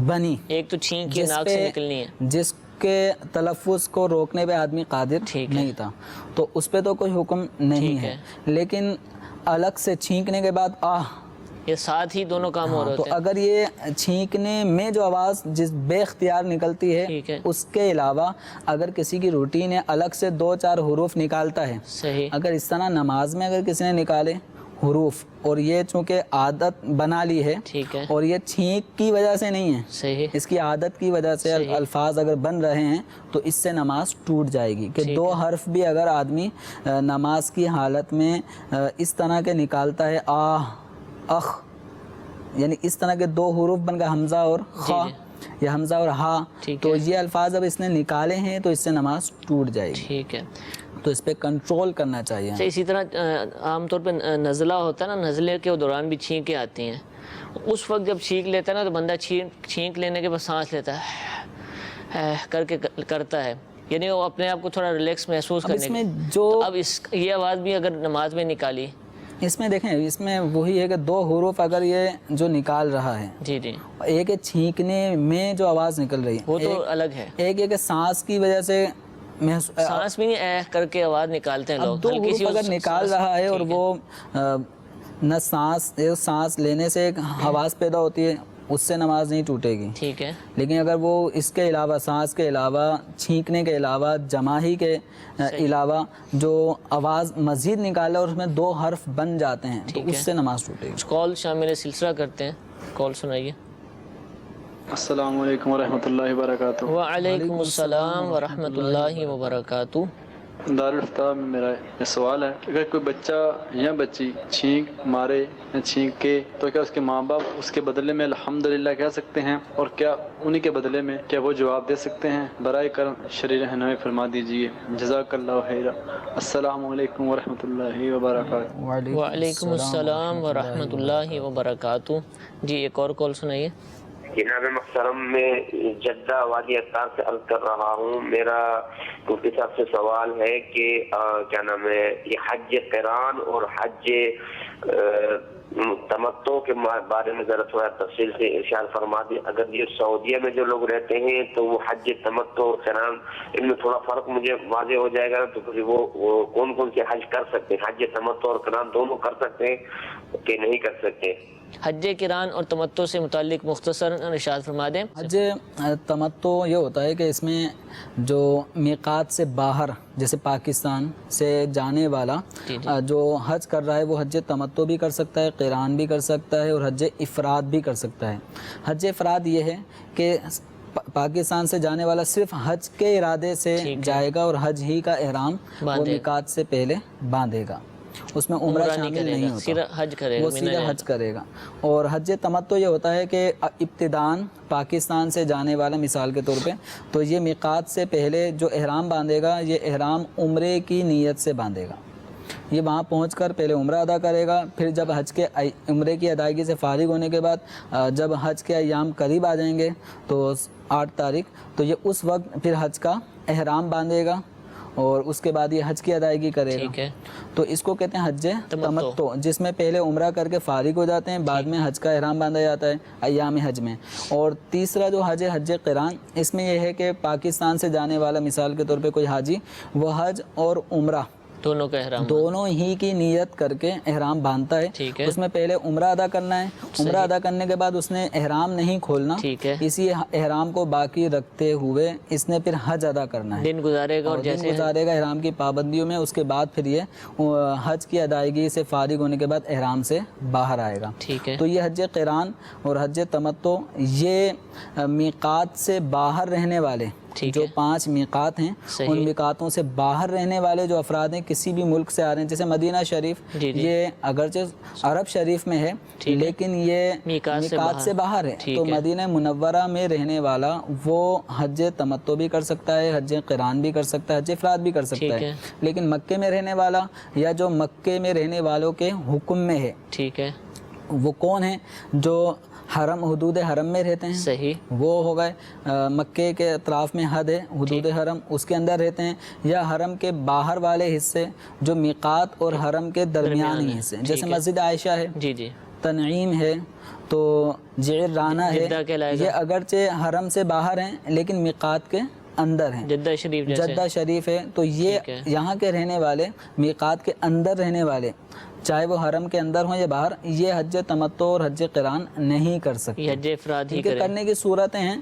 بنی, ایک تو چھینک کی ناک سے نکلنی ہے, جس کے تلفظ کو روکنے پہ آدمی قادر نہیں تھا, تو اس پہ تو کوئی حکم نہیں ہے. لیکن الگ سے چھینکنے کے بعد یہ ساتھ ہی دونوں کام ہو رہے تو ہوتے ہیں. اگر یہ چھینکنے میں جو آواز جس بے اختیار نکلتی ہے اس کے علاوہ اگر کسی کی روٹین ہے الگ سے 2-4 حروف نکالتا ہے, صحیح, اگر اس طرح نماز میں اگر کسی نے نکالے حروف اور یہ چونکہ عادت بنا لی ہے اور یہ چھینک کی وجہ سے نہیں ہے, صحیح, اس کی عادت کی وجہ سے الفاظ اگر بن رہے ہیں تو اس سے نماز ٹوٹ جائے گی. کہ 2 حرف بھی اگر آدمی نماز کی حالت میں اس طرح کے نکالتا ہے اخ, یعنی اس طرح کے 2 حروف بن گئے حمزہ اور خا یا حمزہ اور ہا, تو یہ الفاظ اب اس نے نکالے ہیں تو اس سے نماز ٹوٹ جائے گی. ٹھیک ہے, تو اس پہ کنٹرول کرنا چاہیے. اسی طرح عام طور پہ نزلہ ہوتا ہے نا, نزلے کے دوران بھی چھینکیں آتی ہیں. اس وقت جب چھینک لیتا ہے نا تو بندہ چھینک لینے کے بعد سانس لیتا ہے کر کے کرتا ہے, یعنی وہ اپنے آپ کو تھوڑا ریلیکس محسوس کرنے کے. اب یہ آواز بھی اگر نماز میں نکالی, اس میں دیکھیں اس میں وہی ہے کہ 2 حروف اگر یہ جو نکال رہا ہے, جی جی, ایک ہے چھینکنے میں جو آواز نکل رہی ہے وہ تو الگ ہے. ایک ہے کہ سانس کی وجہ سے سانس بھی نہیں کر کے آواز نکالتے ہیں لوگ. 2 حروف اگر نکال رہا ہے اور وہ نہ سانس لینے سے ایک آواز پیدا ہوتی ہے, اس سے نماز نہیں ٹوٹے گی. ٹھیک ہے, لیکن اگر وہ اس کے علاوہ سانس کے علاوہ چھینکنے کے علاوہ جماہی کے علاوہ جو آواز مزید نکالا اور اس میں 2 حرف بن جاتے ہیں تو اس سے نماز ٹوٹے گی. کال شامل سلسلہ کرتے ہیں, کال سنائیے. السلام علیکم ورحمۃ اللہ وبرکاتہ. وعلیکم السلام ورحمۃ اللہ وبرکاتہ. دارالفتاح میں میرا یہ سوال ہے, اگر کوئی بچہ یا بچی چھینک مارے یا چھینک کے تو کیا اس کے ماں باپ اس کے بدلے میں الحمدللہ کہہ سکتے ہیں, اور کیا انہی کے بدلے میں کیا وہ جواب دے سکتے ہیں؟ برائے کرم شرعی رہنمائی فرما دیجیے, جزاک اللہ خیرا. السلام علیکم ورحمۃ اللہ وبرکاتہ. وعلیکم السلام ورحمۃ اللہ وبرکاتہ. جی ایک اور کال سنائیے. جناب محترم, میں جدہ وادی اطار سے عرض کر رہا ہوں. میرا مفتی صاحب سے سوال ہے کہ کیا نام ہے, یہ حج قران اور حج تمتع کے بارے میں ذرا تھوڑا تفصیل سے ارشاد فرما دیں. اگر یہ سعودیہ میں جو لوگ رہتے ہیں تو وہ حج تمتع اور قران, ان میں تھوڑا فرق مجھے واضح ہو جائے گا, تو پھر وہ کون کون سے حج کر سکتے ہیں؟ حج تمتع اور قران دونوں کر سکتے ہیں کہ نہیں کر سکتے؟ حج قران اور تمتع سے متعلق مختصر ارشاد فرما دیں. حج تمتع یہ ہوتا ہے کہ اس میں جو میقات سے باہر جیسے پاکستان سے جانے والا جو حج کر رہا ہے وہ حج تمتع بھی کر سکتا ہے, قران بھی کر سکتا ہے اور حج افراد بھی کر سکتا ہے. حج افراد یہ ہے کہ پاکستان سے جانے والا صرف حج کے ارادے سے جائے گا اور حج ہی کا احرام وہ میقات سے پہلے باندھے گا, اس میں عمرہ شامل نہیں ہوتا, وہ سیدھا حج کرے گا. اور حج تمتع یہ ہوتا ہے کہ ابتداً پاکستان سے جانے والا مثال کے طور پہ تو یہ میقات سے پہلے جو احرام باندھے گا یہ احرام عمرے کی نیت سے باندھے گا. یہ وہاں پہنچ کر پہلے عمرہ ادا کرے گا, پھر جب حج کے عمرے کی ادائیگی سے فارغ ہونے کے بعد جب حج کے ایام قریب آ جائیں گے تو 8 تاریخ, تو یہ اس وقت پھر حج کا احرام باندھے گا اور اس کے بعد یہ حج کی ادائیگی کرے گا. ٹھیک ہے. تو اس کو کہتے ہیں حج تمتع، جس میں پہلے عمرہ کر کے فارغ ہو جاتے ہیں، بعد میں حج کا احرام باندھا جاتا ہے ایام حج میں. اور تیسرا جو حج ہے حج قران، اس میں یہ ہے کہ پاکستان سے جانے والا مثال کے طور پہ کوئی حاجی، وہ حج اور عمرہ دونوں کا احرام، دونوں ہی کی نیت کر کے احرام باندھتا ہے. ٹھیک ہے. اس میں پہلے عمرہ ادا کرنا ہے، عمرہ ادا کرنے کے بعد اس نے احرام نہیں کھولنا، ٹھیک ہے. اسی احرام کو باقی رکھتے ہوئے اس نے پھر حج ادا کرنا ہے، دن گزارے گا اور دن جیسے گزارے گا احرام کی پابندیوں میں. اس کے بعد پھر یہ حج کی ادائیگی سے فارغ ہونے کے بعد احرام سے باہر آئے گا. ٹھیک ہے. تو یہ حج قران اور حج تمتع، یہ میقات سے باہر رہنے والے جو 5 میقات ہیں، ان میقاتوں سے باہر رہنے والے جو افراد ہیں، کسی بھی ملک سے آ رہے ہیں، جیسے مدینہ شریف، یہ اگرچہ عرب شریف میں ہے لیکن یہ میقات سے باہر ہے. تو مدینہ منورہ میں رہنے والا وہ حج تمتع بھی کر سکتا ہے، حج قران بھی کر سکتا ہے، حج افراد بھی کر سکتا ہے. لیکن مکے میں رہنے والا یا جو مکے میں رہنے والوں کے حکم میں ہے، ٹھیک ہے، وہ کون ہیں؟ جو حرم، حدود حرم میں رہتے ہیں. صحیح. وہ ہو گئے مکے کے اطراف میں حد ہے حدود حرم، اس کے اندر رہتے ہیں. یا حرم کے باہر والے حصے جو میقات اور حرم کے درمیانی حصے، جیسے مسجد عائشہ ہے، جی جی، تنعیم ہے، تو جعرانہ ہے، یہ اگرچہ حرم سے باہر ہیں لیکن میقات کے اندر ہیں. جدہ شریف، جدہ شریف ہے. تو یہ یہاں کے رہنے والے، میقات کے اندر رہنے والے، چاہے وہ حرم کے اندر ہوں یا باہر، یہ حج تمتع اور حج قران نہیں کر سکتے. یہ حج افراد ہی کرنے کی صورتیں ہیں،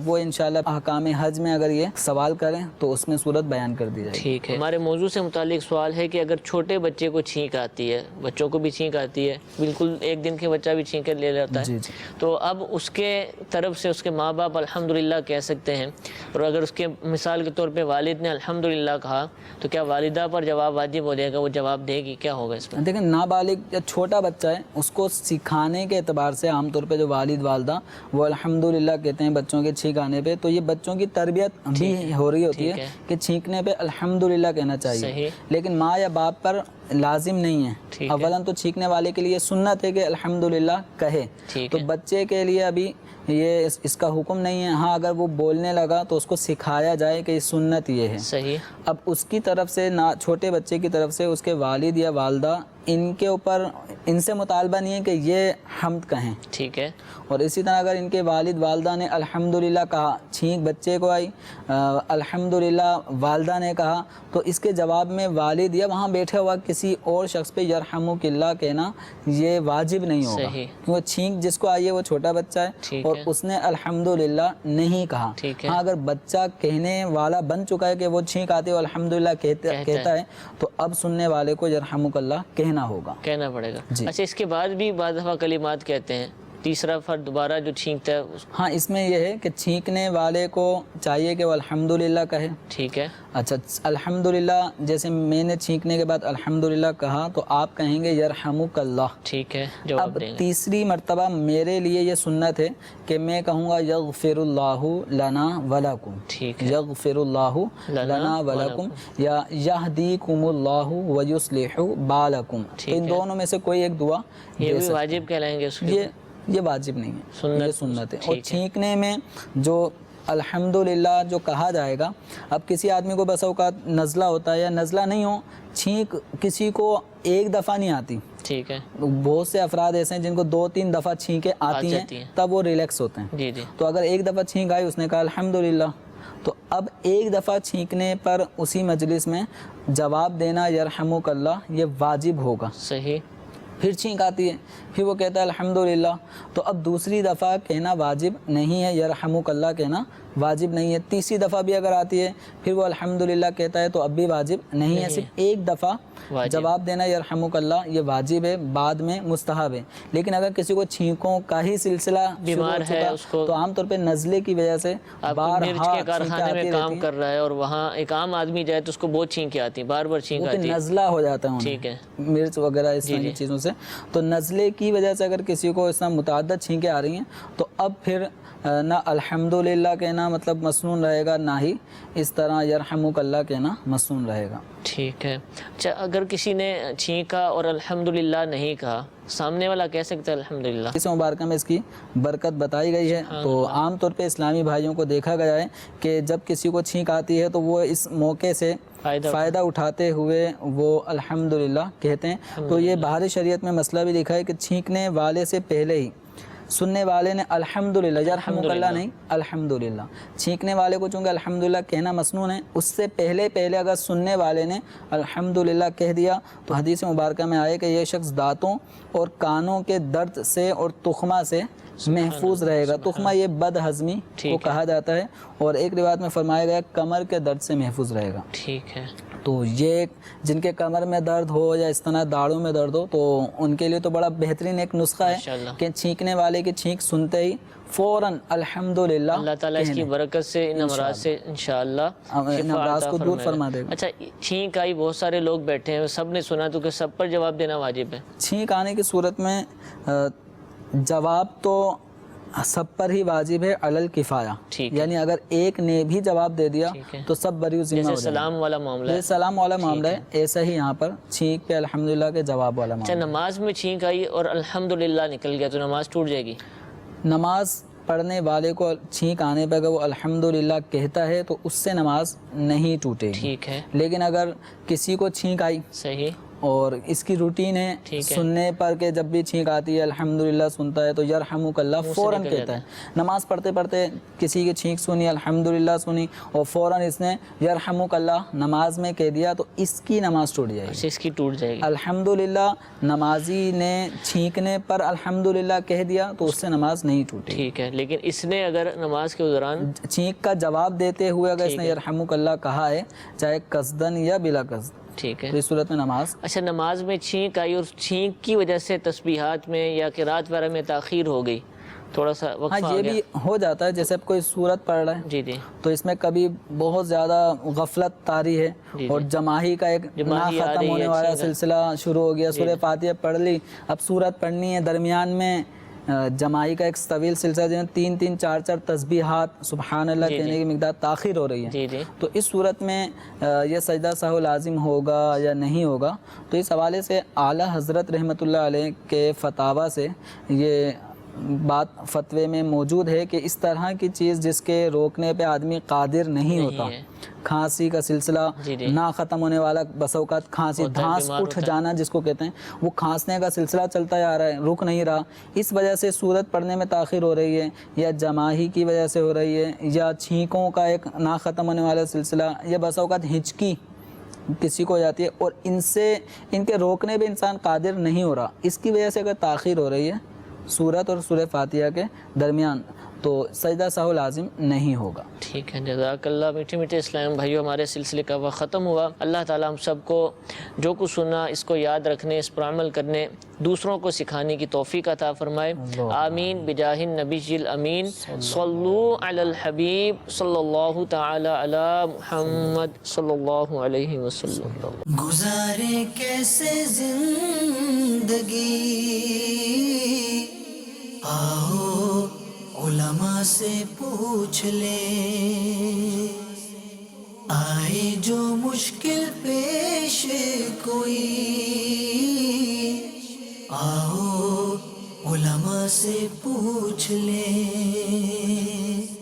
وہ انشاءاللہ احکام حج میں اگر یہ سوال کریں تو اس میں صورت بیان کر دی جائے گی. ٹھیک ہے. ہمارے موضوع سے متعلق سوال ہے کہ اگر چھوٹے بچے کو چھینک آتی ہے، بچوں کو بھی چھینک آتی ہے، بالکل 1 دن کے بچہ بھی چھینک لے لیتا ہے، تو اب اس کے طرف سے اس کے ماں باپ الحمدللہ کہہ سکتے ہیں، اور اگر اس کے مثال کے طور پہ والد نے الحمدللہ کہا تو کیا والدہ پر جواب واجب ہو جائے گا؟ وہ جواب دے گی، کیا ہوگا اس میں؟ دیکھیں، نابالغ یا چھوٹا بچہ ہے، اس کو سکھانے کے اعتبار سے عام طور پہ جو والد والدہ وہ الحمدللہ کہتے ہیں بچوں کے چھینک آنے پہ، تو یہ بچوں کی تربیت بھی ہو رہی ہوتی ہے کہ چھینکنے پہ الحمدللہ کہنا چاہیے. لیکن ماں یا باپ پر لازم نہیں ہے. اولاً تو چھینکنے والے کے لیے سنت ہے کہ الحمدللہ کہے، تو بچے کے لیے ابھی یہ اس کا حکم نہیں ہے. ہاں، اگر وہ بولنے لگا تو اس کو سکھایا جائے کہ یہ سنت یہ ہے. صحیح. اب اس کی طرف سے چھوٹے بچے کی طرف سے اس کے والد یا والدہ، ان کے اوپر ان سے مطالبہ نہیں ہے کہ یہ حمد کہیں. ٹھیک ہے. اور اسی طرح اگر ان کے والد والدہ نے الحمدللہ کہا، چھینک بچے کو آئی، الحمدللہ والدہ نے کہا، تو اس کے جواب میں والد یا وہاں بیٹھے ہوا کسی اور شخص پہ یرحمک اللہ کہنا یہ واجب نہیں ہوگا، کیونکہ چھینک جس کو آئی ہے وہ چھوٹا بچہ ہے اور اس نے الحمدللہ نہیں کہا. ہاں، اگر بچہ کہنے والا بن چکا ہے کہ وہ چھینک آتے ہو الحمدللہ کہتا ہے، تو اب سننے والے کو یرحمک اللہ کہنا ہوگا، کہنا پڑے گا. اچھا، اس کے بعد بھی بعض دفعہ کلمات کہتے ہیں، تیسرا فرد دوبارہ جو چھینکتا ہے. ہاں، اس میں یہ ہے کہ چھینکنے والے کو چاہیے کہ وہ الحمدللہ کہے. ٹھیک ہے. اچھا، الحمدللہ جیسے میں نے چھینکنے کے بعد الحمدللہ کہا تو آپ کہیں گے یرحمک اللہ. ٹھیک ہے. اب تیسری مرتبہ میرے لیے یہ سنت ہے کہ میں کہوں گا یغفر اللہ لنا ولکم. ٹھیک ہے. یغفر اللہ لنا ولکم یا یہدیکم اللہ ویصلح بالکم. ان دونوں میں سے کوئی ایک دعا یہ بھی واجب کہلائیں گے. یہ واجب نہیں ہے، یہ سنت ہے. اور چھینکنے میں جو الحمدللہ جو کہا جائے گا، اب کسی آدمی کو بس اوقات نزلہ ہوتا ہے یا نزلہ نہیں ہو، چھینک کسی کو ایک دفعہ نہیں آتی. ٹھیک ہے. بہت سے افراد ایسے ہیں جن کو 2-3 دفعہ چھینکیں آتی ہیں، تب وہ ریلیکس ہوتے ہیں. جی جی. تو اگر ایک دفعہ چھینک آئی، اس نے کہا الحمدللہ، تو اب ایک دفعہ چھینکنے پر اسی مجلس میں جواب دینا یرحمک اللہ یہ واجب ہوگا. صحیح. پھر چھینک آتی ہے، پھر وہ کہتا ہے الحمدللہ، تو اب دوسری دفعہ کہنا واجب نہیں ہے، یرحمک اللہ کہنا واجب نہیں ہے. تیسری دفعہ بھی اگر آتی ہے پھر وہ الحمدللہ کہتا ہے تو اب بھی واجب نہیں ہے. صرف ایک دفعہ جواب دینا یرحمک اللہ یہ واجب ہے، بعد میں مستحب ہے. لیکن اگر کسی کو چھینکوں کا ہی سلسلہ بیمار ہے، اس کو تو عام طور پہ نزلے کی وجہ سے مرچ کے کارخانے میں کام کر رہا ہے اور وہاں ایک عام آدمی جائے تو اس کو بہت چھینکیں آتی ہیں، بار بار چھینک آتی ہے، نزلہ ہو جاتا ہے. ٹھیک ہے. مرچ وغیرہ اس طرح کی چیزوں سے، تو نزلے کی وجہ سے اگر کسی کو اس طرح متعدد چھینکیں آ رہی ہیں تو اب پھر نہ الحمدللہ کہنا کہنا مطلب مسنون رہے گا، نہ ہی اس طرح یرحمک اللہ کہنا مسنون رہے گا۔ ٹھیک ہے۔ اچھا، اگر کسی نے چھینکا اور الحمدللہ نہیں کہا، سامنے والا کہہ سکتا ہے الحمدللہ؟ اس مبارکہ میں اس کی برکت بتائی گئی ہے۔ تو عام طور پہ اسلامی بھائیوں کو دیکھا گیا ہے کہ جب کسی کو چھینک آتی ہے تو وہ اس موقع سے فائدہ اٹھاتے ہوئے وہ الحمدللہ کہتے ہیں۔ تو یہ باہر شریعت میں مسئلہ بھی لکھا ہے کہ چھینکنے والے سے پہلے ہی سننے والے نے الحمدللہ، یرحمک اللہ نہیں، الحمدللہ، چھینکنے والے کو چونکہ الحمدللہ کہنا مسنون ہے، اس سے پہلے اگر سننے والے نے الحمدللہ کہہ دیا تو حدیث مبارکہ میں آئے کہ یہ شخص دانتوں اور کانوں کے درد سے اور تخمہ سے محفوظ رہے گا۔ تخمہ یہ بد ہضمی کو کہا جاتا ہے، اور ایک روایت میں فرمایا گیا کمر کے درد سے محفوظ رہے گا۔ ٹھیک ہے۔ تو یہ جن کے کمر میں درد ہو یا اس طرح داڑھوں میں درد ہو تو ان کے لیے تو بڑا بہترین ایک نسخہ ہے کہ چھینکنے والے کی چھینک سنتے ہی فوراً الحمدللہ، اللہ تعالیٰ اس کی برکت سے ان امراض سے انشاءاللہ امراض کو دور فرما دے گا۔ اچھا، چھینک آئی، بہت سارے لوگ بیٹھے ہیں، سب نے سنا تو کہ سب پر جواب دینا واجب ہے؟ چھینک آنے کی صورت میں جواب تو سب پر ہی واجب ہے، علی الکفایہ، یعنی اگر ایک نے بھی جواب دے دیا تو سب بری ذمہ ہو جائے۔ سلام والا معاملہ ہے، سلام والا معاملہ ہے، ایسا ہی یہاں پر چھینک پہ الحمدللہ کے جواب والا معاملہ۔ اچھا، نماز میں چھینک آئی اور الحمدللہ نکل گیا تو نماز ٹوٹ جائے گی؟ نماز پڑھنے والے کو چھینک آنے پہ اگر وہ الحمدللہ کہتا ہے تو اس سے نماز نہیں ٹوٹے گی۔ ٹھیک ہے۔ لیکن اگر کسی کو چھینک آئی صحیح اور اس کی روٹین ہے سننے پر کہ جب بھی چھینک آتی ہے الحمدللہ سنتا ہے تو یرحمک اللہ فوراً کہتا ہے۔ نماز پڑھتے پڑھتے کسی کی چھینک سنی، الحمدللہ سنی اور فوراً اس نے یرحمک اللہ نماز میں کہہ دیا تو اس کی نماز ٹوٹ جائے گی۔ اس کی ٹوٹ جائے گی۔ الحمدللہ نمازی نے چھینکنے پر الحمدللہ کہہ دیا تو اس سے نماز نہیں ٹوٹی۔ ٹھیک ہے، لیکن اس نے اگر نماز کے دوران چھینک کا جواب دیتے ہوئے اگر اس نے یرحمک اللہ کہا ہے، چاہے قصدن یا بلا قصد، ٹھیک ہے، تو اس صورت میں نماز۔ اچھا، نماز میں چھینک آئی اور چھینک کی وجہ سے تسبیحات میں یا قرات وغیرہ میں تاخیر ہو گئی، تھوڑا سا وقفہ ہاں یہ بھی ہو جاتا ہے، جیسے اب کوئی سورت پڑھ رہا ہے جی جی تو اس میں کبھی بہت زیادہ غفلت طاری ہے اور جماعی کا ایک نہ ختم ہونے والا سلسلہ شروع ہو گیا، سورہ فاتحہ پڑھ لی، اب سورت پڑھنی ہے، درمیان میں جماعی کا ایک طویل سلسلہ جن 3 4 تسبیحات سبحان اللہ کہنے کی مقدار تاخیر ہو رہی ہے، تو اس صورت میں یہ سجدہ سہو لازم ہوگا یا نہیں ہوگا؟ تو اس حوالے سے اعلیٰ حضرت رحمۃ اللہ علیہ کے فتاویٰ سے یہ بات فتوے میں موجود ہے کہ اس طرح کی چیز جس کے روکنے پہ آدمی قادر نہیں ہوتا، کھانسی کا سلسلہ نہ ختم ہونے والا، بس اوقات کھانسی دھانس اٹھ جانا جس کو کہتے ہیں، وہ کھانسنے کا سلسلہ چلتا جا رہا ہے، رک نہیں رہا، اس وجہ سے سورت پڑھنے میں تاخیر ہو رہی ہے، یا جماعی کی وجہ سے ہو رہی ہے، یا چھینکوں کا ایک نہ ختم ہونے والا سلسلہ، یا بس اوقات ہچکی کسی کو ہو جاتی ہے، اور ان کے روکنے پہ انسان قادر نہیں ہو رہا، اس کی وجہ سے اگر تاخیر ہو رہی ہے سورت اور سورہ فاتحہ کے درمیان تو سجدہ سہو لازم نہیں ہوگا۔ ٹھیک ہے، جزاک اللہ۔ میٹھے میٹھے اسلام بھائیو، ہمارے سلسلے کا وقت ختم ہوا۔ اللہ تعالیٰ ہم سب کو جو کچھ سنا اس کو یاد رکھنے، اس پر عمل کرنے، دوسروں کو سکھانے کی توفیق عطا فرمائے، آمین بجاہ النبی الامین۔ صلو علی الحبیب صلی اللہ تعالی علی محمد صلی اللہ علیہ وسلم۔ گزارے کیسے زندگی، آؤ علماء سے پوچھ لیں، آئے جو مشکل پیش کوئی، آؤ علماء سے پوچھ لیں۔